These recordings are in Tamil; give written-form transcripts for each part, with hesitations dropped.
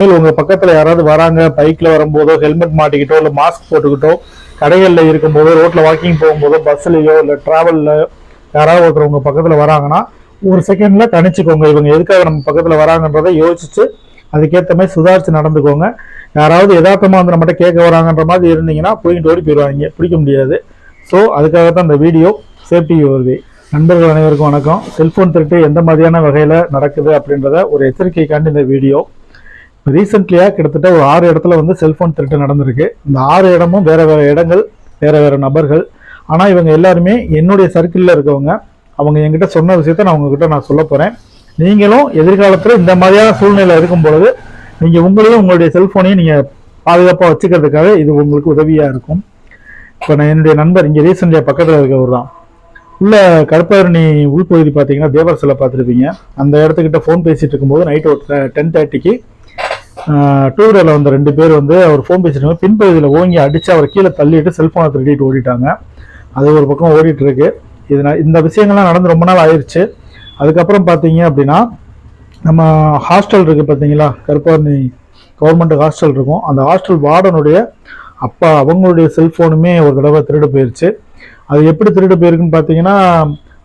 உங்க பக்கத்துல யாராவது வராங்க, பைக்ல வரும்போதோ ஹெல்மெட் மாட்டிக்கிட்டோ இல்ல மாஸ்க் போட்டுக்கிட்டோ, கடைகள்ல இருக்கும்போதோ, ரோட்ல வாக்கிங் போகும்போதோ, பஸ்லயோ இல்ல டிராவல்ல யாராவது ஒருத்தர் உங்க பக்கத்துல வராங்கன்னா ஒரு செகண்ட்ல கணிச்சுக்கோங்க இவங்க எதுக்காக நம்ம பக்கத்துல வராங்கன்றதை யோசிச்சு அதுக்கேற்ற மாதிரி சுதாரிச்சு நடந்துக்கோங்க. யாராவது யதார்த்தமா வந்து நம்மகிட்ட கேட்க வராங்கன்ற மாதிரி இருந்தீங்கன்னா போயிட்டு ஓடி போயிடுவாங்க, பிடிக்க முடியாது. ஸோ அதுக்காகத்தான் இந்த வீடியோ, சேஃப்டி வருது. நண்பர்கள் அனைவருக்கும் வணக்கம். செல்போன் திருட்டு எந்த மாதிரியான வகையில நடக்குது அப்படின்றத ஒரு எச்சரிக்கைக்காண்டி இந்த வீடியோ. ரீசெண்ட்லியா கிட்டத்தட்ட ஒரு 6 இடத்துல வந்து செல்போன் திருட்டு நடந்திருக்கு. இந்த 6 இடமும் வேற வேற இடங்கள், வேற வேற நபர்கள். ஆனா இவங்க எல்லாருமே என்னுடைய சர்க்கிள்ல இருக்கவங்க. அவங்க என்கிட்ட சொன்ன விஷயத்த நான் உங்ககிட்ட நான் சொல்ல போறேன். நீங்களும் எதிர்காலத்துல இந்த மாதிரியான சூழ்நிலை இருக்கும் பொழுது நீங்க உங்களையும் உங்களுடைய செல்போனையும் நீங்க பாதுகாப்பா வச்சுக்கிறதுக்காக இது உங்களுக்கு உதவியா இருக்கும். இப்போ நான் என்னுடைய நண்பர் இங்க ரீசெண்ட்லியா பக்கத்துல இருக்கவர் தான். உள்ள கருப்பரணி உள்பகுதி பார்த்தீங்கன்னா தேவர் சிலை பார்த்துருப்பீங்க. அந்த இடத்துக்கிட்ட ஃபோன் பேசிட்டு இருக்கும்போது நைட் ஒரு 10:30க்கு டூ வீலரில் வந்த 2 பேர் வந்து அவர் ஃபோன் பேசிட்டு பின்பகுதியில் ஓங்கி அடித்து அவர் கீழே தள்ளிட்டு செல்ஃபோனை திருடிட்டு ஓடிட்டாங்க. அது ஒரு பக்கம் ஓடிட்டு இருக்கு. இந்த விஷயங்கள்லாம் நடந்து ரொம்ப நாள் ஆயிடுச்சு. அதுக்கப்புறம் பார்த்தீங்க அப்படின்னா நம்ம ஹாஸ்டல் இருக்குது பார்த்தீங்களா, கருப்பரணி கவர்மெண்ட் ஹாஸ்டல் இருக்கும். அந்த ஹாஸ்டல் வார்டனுடைய அப்பா அவங்களுடைய செல்ஃபோனுமே ஒரு தடவை திருடு போயிடுச்சு. அது எப்படி திருடு போயிருக்குன்னு பார்த்தீங்கன்னா,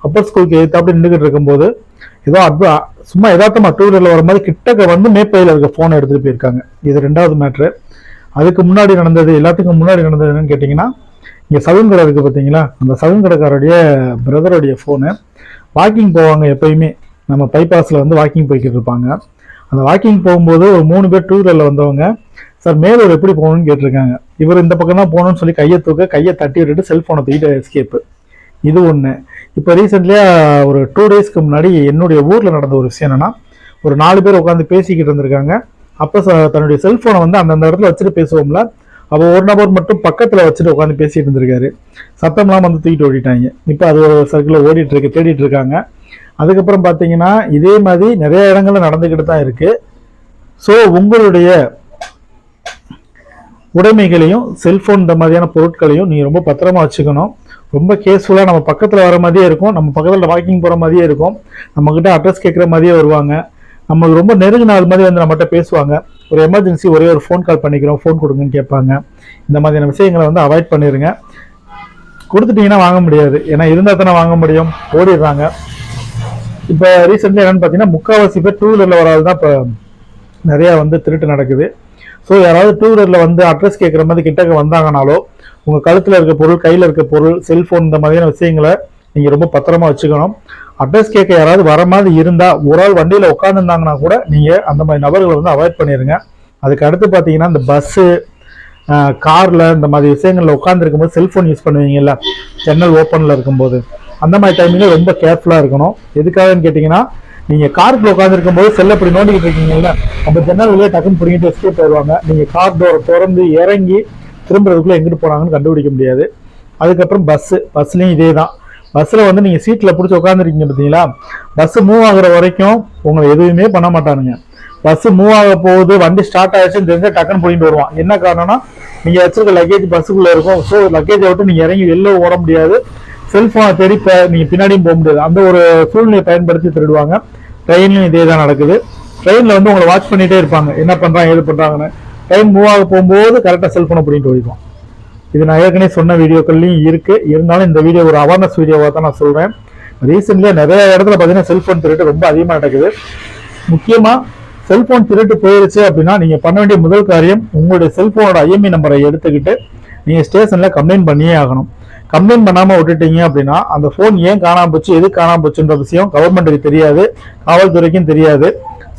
அப்பர் ஸ்கூலுக்கு எதிர்த்தாப்படி நின்றுக்கிட்டு இருக்கும்போது ஏதோ சும்மா யதார்த்தமா டூ வீலர்ல வர மாதிரி கிட்டக்க வந்து மேப்பையில் இருக்க போனை எடுத்துட்டு போயிருக்காங்க. இது 2வது மேட்ரு. அதுக்கு முன்னாடி நடந்தது, எல்லாத்துக்கும் முன்னாடி நடந்தது என்னன்னு கேட்டீங்கன்னா, இங்க சவுன் கடை இருக்கு பார்த்தீங்களா, அந்த சவுன் கடைக்காரருடைய பிரதருடைய போனு. வாக்கிங் போவாங்க எப்பயுமே, நம்ம பைபாஸ்ல வந்து வாக்கிங் போய்கிட்டு இருப்பாங்க. அந்த வாக்கிங் போகும்போது ஒரு 3 பேர் டூ வீலர்ல வந்தவங்க, சார் மேலூர் எப்படி போகணும்னு கேட்டிருக்காங்க. இவர் இந்த பக்கம் தான் போகணும்னு சொல்லி கையை தட்டி விட்டுட்டு செல்போனை தூக்கிட்டு எஸ்கேப்பு. இது ஒன்று. இப்போ ரீசெண்ட்லியா ஒரு 2 டேஸ்க்கு முன்னாடி என்னுடைய ஊர்ல நடந்த ஒரு விஷயம் என்னன்னா, ஒரு 4 பேர் உட்காந்து பேசிக்கிட்டு இருந்திருக்காங்க. அப்போ தன்னுடைய செல்போனை வந்து அந்தந்த இடத்துல வச்சுட்டு பேசுவோம்ல, அப்போ ஒரு நபர் மட்டும் பக்கத்துல வச்சுட்டு உட்காந்து பேசிட்டு இருந்திருக்காரு. சத்தம்லாம் வந்து தூக்கிட்டு ஓடிட்டாங்க. இப்போ அது ஒரு சர்க்கிள் ஓடிட்டு இருக்கு, தேடிட்டு இருக்காங்க. அதுக்கப்புறம் பார்த்தீங்கன்னா இதே மாதிரி நிறைய இடங்கள்ல நடந்துக்கிட்டு தான் இருக்கு. ஸோ உங்களுடைய உடைமைகளையும் செல்போன் இந்த மாதிரியான பொருட்களையும் நீங்க ரொம்ப பத்திரமா வச்சுக்கணும். ரொம்ப கேர்ஃபுல்லாக நம்ம பக்கத்தில் வர மாதிரியே இருக்கும், நம்ம பக்கத்தில் வாக்கிங் போகிற மாதிரியே இருக்கும், நம்மக்கிட்ட அட்ரஸ் கேட்குற மாதிரியே வருவாங்க, நம்மளுக்கு ரொம்ப நெருங்கின அது மாதிரி வந்து நம்மகிட்ட பேசுவாங்க. ஒரு எமர்ஜென்சி ஒரே ஒரு ஃபோன் கால் பண்ணிக்கிறோம், ஃபோன் கொடுங்கன்னு கேட்பாங்க. இந்த மாதிரியான விஷயங்களை வந்து அவாய்ட் பண்ணிடுங்க. கொடுத்துட்டீங்கன்னா வாங்க முடியாது, ஏன்னா இருந்தால் தானே வாங்க முடியும், ஓடிடுறாங்க. இப்போ ரீசெண்டாக என்னன்னு பார்த்தீங்கன்னா, முக்கால்வாசி பேர் டூ வீலரில் வராது தான் இப்போ நிறையா வந்து திருட்டு நடக்குது. ஸோ யாராவது டூ வீலரில் வந்து அட்ரஸ் கேட்குற மாதிரி கிட்டக்க வந்தாங்கனாலோ, உங்கள் கழுத்தில் இருக்க பொருள், கையில் இருக்க பொருள், செல்ஃபோன் இந்த மாதிரியான விஷயங்களை நீங்கள் ரொம்ப பத்திரமா வச்சுக்கணும். அட்ரஸ் கேட்க யாராவது வர மாதிரி இருந்தால், ஒரு ஆள் வண்டியில் உட்காந்துருந்தாங்கன்னா கூட நீங்கள் அந்த மாதிரி நபர்களை வந்து அவாய்ட் பண்ணிடுங்க. அதுக்கு அடுத்து பார்த்தீங்கன்னா, இந்த பஸ்ஸு, காரில் இந்த மாதிரி விஷயங்களில் உட்காந்துருக்கும்போது செல்ஃபோன் யூஸ் பண்ணுவீங்கல்ல, ஜன்னல் ஓப்பனில் இருக்கும்போது, அந்த மாதிரி டைமில் ரொம்ப கேர்ஃபுல்லாக இருக்கணும். எதுக்காகன்னு கேட்டிங்கன்னா, நீங்கள் காருக்குள்ள உட்காந்துருக்கும் போது செல்ல இப்படி நோண்டிக்கிட்டு இருக்கீங்கல்ல, நம்ம ஜன்னல் வெளியே டக்குன்னு பிடிங்கிட்டு எஸ்கேப் போயிடுவாங்க. நீங்கள் கார் டோரை திறந்து இறங்கி திரும்புறதுக்குள்ள எங்கிட்டு போனாங்கன்னு கண்டுபிடிக்க முடியாது. அதுக்கப்புறம் பஸ்லையும் இதே தான். பஸ்ஸில் வந்து நீங்கள் சீட்டில் பிடிச்சி உட்காந்துருக்கீங்க பார்த்தீங்களா, பஸ் மூவ் ஆகுற வரைக்கும் உங்களை எதுவுமே பண்ண மாட்டானுங்க. பஸ் மூவ் ஆக போகுது, வண்டி ஸ்டார்ட் ஆயிடுச்சுன்னு தெரிஞ்சா டக்குன்னு போயிட்டு வருவான். என்ன காரணம்னா, நீங்கள் வச்சிருக்க லக்கேஜ் பஸ்ஸுக்குள்ளே இருக்கும். ஸோ லக்கேஜை விட்டு நீங்கள் இறங்கி வெளில ஓட முடியாது, செல்ஃபோனை தேடி நீங்கள் பின்னாடியும் போக முடியாது. அந்த ஒரு சூழ்நிலையை பயன்படுத்தி திருடுவாங்க. ட்ரெயின்லையும் இதே தான் நடக்குது. ட்ரெயினில் வந்து உங்களை வாட்ச் பண்ணிகிட்டே இருப்பாங்க, என்ன பண்ணுறாங்க ஏது பண்ணுறாங்கன்னு. ட்ரெயின் மூவ் ஆக போகும்போது கரெக்டாக செல்ஃபோனை பிடிக்கிட்டு ஓடிடுவோம். இது நான் ஏற்கனவே சொன்ன வீடியோக்கள்லையும் இருக்குது. இருந்தாலும் இந்த வீடியோ ஒரு அவேர்னஸ் வீடியோவாக தான் நான் சொல்கிறேன். ரீசெண்ட்லியாக நிறைய இடத்துல பார்த்தீங்கன்னா செல்ஃபோன் திருட்டு ரொம்ப அதிகமாக நடக்குது. முக்கியமாக செல்ஃபோன் திருட்டு போயிருச்சு அப்படின்னா நீங்கள் பண்ண வேண்டிய முதல் காரியம், உங்களுடைய செல்ஃபோனோட IMEI நம்பரை எடுத்துக்கிட்டு நீங்கள் ஸ்டேஷனில் கம்ப்ளைண்ட் பண்ணியே ஆகணும். கம்ப்ளைண்ட் பண்ணாமல் விட்டுட்டீங்க அப்படின்னா அந்த ஃபோன் ஏன் காணாமல் போச்சு, எது காணாமல் போச்சுன்ற விஷயம் கவர்மெண்ட்டுக்கு தெரியாது, காவல்துறைக்கும் தெரியாது.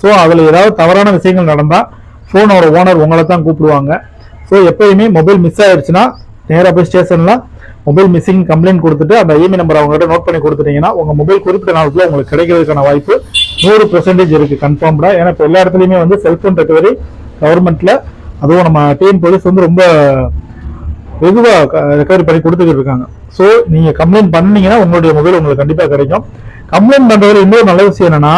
ஸோ அதில் ஏதாவது தவறான விஷயங்கள் நடந்தால் ஃபோனோட ஓனர் உங்களை தான் கூப்பிடுவாங்க. ஸோ எப்பயுமே மொபைல் மிஸ் ஆயிடுச்சுன்னா நேராக போய் ஸ்டேஷனில் மொபைல் மிஸ்ஸிங் கம்ப்ளைண்ட் கொடுத்துட்டு அந்த IMEI நம்பர் அவங்ககிட்ட நோட் பண்ணி கொடுத்துட்டீங்கன்னா உங்கள் மொபைல் குறிப்பிட்ட நாளுக்குள்ள உங்களுக்கு கிடைக்கிறதுக்கான வாய்ப்பு 100% இருக்குது கன்ஃபார்ம்டா. ஏன்னா இப்போ எல்லா இடத்துலையுமே வந்து செல்ஃபோன் ரெக்கவரி கவர்மெண்ட்டில், அதுவும் நம்ம டிஎன் போலீஸ் வந்து ரொம்ப வெகுவாக ரெக்கவரி பண்ணி கொடுத்துக்கிட்டு இருக்காங்க. ஸோ நீங்கள் கம்ப்ளைண்ட் பண்ணீங்கன்னா உங்களுடைய மொபைல் உங்களுக்கு கண்டிப்பாக கிடைக்கும். கம்ப்ளைண்ட் பண்ணுறதுல இன்னொரு நல்ல விஷயம் என்னன்னா,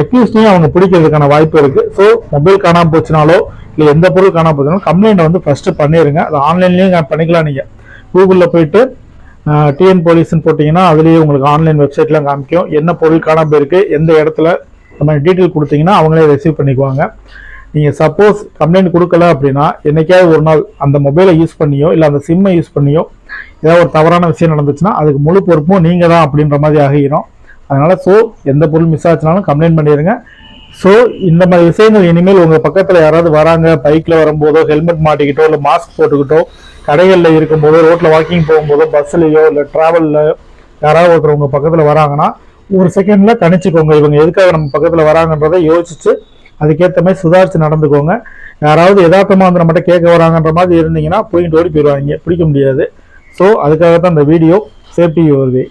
அக்யூஸ்டையும் அவங்க பிடிக்கிறதுக்கான வாய்ப்பு இருக்கு. ஸோ மொபைல் காணாமல் போச்சுனாலோ இல்லை எந்த பொருள் காணாமல் போச்சுனாலும் கம்ப்ளைண்ட் வந்து ஃபர்ஸ்ட் பண்ணிடுங்க. அது ஆன்லைன்லேயும் பண்ணிக்கலாம். நீங்கள் கூகுளில் போயிட்டு டிஎன் போலீஸ்ன்னு போட்டிங்கன்னா அதுலேயே உங்களுக்கு ஆன்லைன் வெப்சைட்லாம் காமிக்கும் என்ன பொருள் காணாமல் போயிருக்கு, எந்த இடத்துல நம்ம டீட்டெயில் கொடுத்தீங்கன்னா அவங்களே ரிசீவ் பண்ணிக்குவாங்க. நீங்கள் சப்போஸ் கம்ப்ளைண்ட் கொடுக்கல அப்படின்னா என்னைக்காவது ஒரு நாள் அந்த மொபைலை யூஸ் பண்ணியோ இல்லை அந்த சிம்மை யூஸ் பண்ணியோ ஏதாவது ஒரு தவறான விஷயம் நடந்துச்சுன்னா அதுக்கு முழு பொறுப்பும் நீங்கள் தான் அப்படின்ற மாதிரி ஆகிரும். அதனால் எந்த பொருள் மிஸ் ஆச்சுனாலும் கம்ப்ளைண்ட் பண்ணிடுங்க. இந்த மாதிரி விஷயங்கள் இனிமேல் உங்கள் பக்கத்தில் யாராவது வராங்க, பைக்கில் வரும்போதோ ஹெல்மெட் மாட்டிக்கிட்டோ இல்லை மாஸ்க் போட்டுக்கிட்டோ கடைகளில் இருக்கும்போதோ ரோட்டில் வாக்கிங் போகும்போதோ பஸ்ஸுலையோ இல்லை ட்ராவலில் யாராவது ஒருத்தர் உங்கள் பக்கத்தில் வராங்கன்னா ஒரு செகண்டில் கணிச்சிக்கோங்க இவங்க எதுக்காக நம்ம பக்கத்தில் வராங்கன்றதை யோசிச்சு அதுக்கேற்ற மாதிரி சுதாரித்து நடந்துக்கோங்க. யாராவது யதார்த்தமாக வந்து நம்மகிட்ட கேட்க வராங்கன்ற மாதிரி இருந்தீங்கன்னா போயிட்டு ஓடி போயிடுவாங்க, பிடிக்க முடியாது. அதுக்காக தான் இந்த வீடியோ. Safety your way.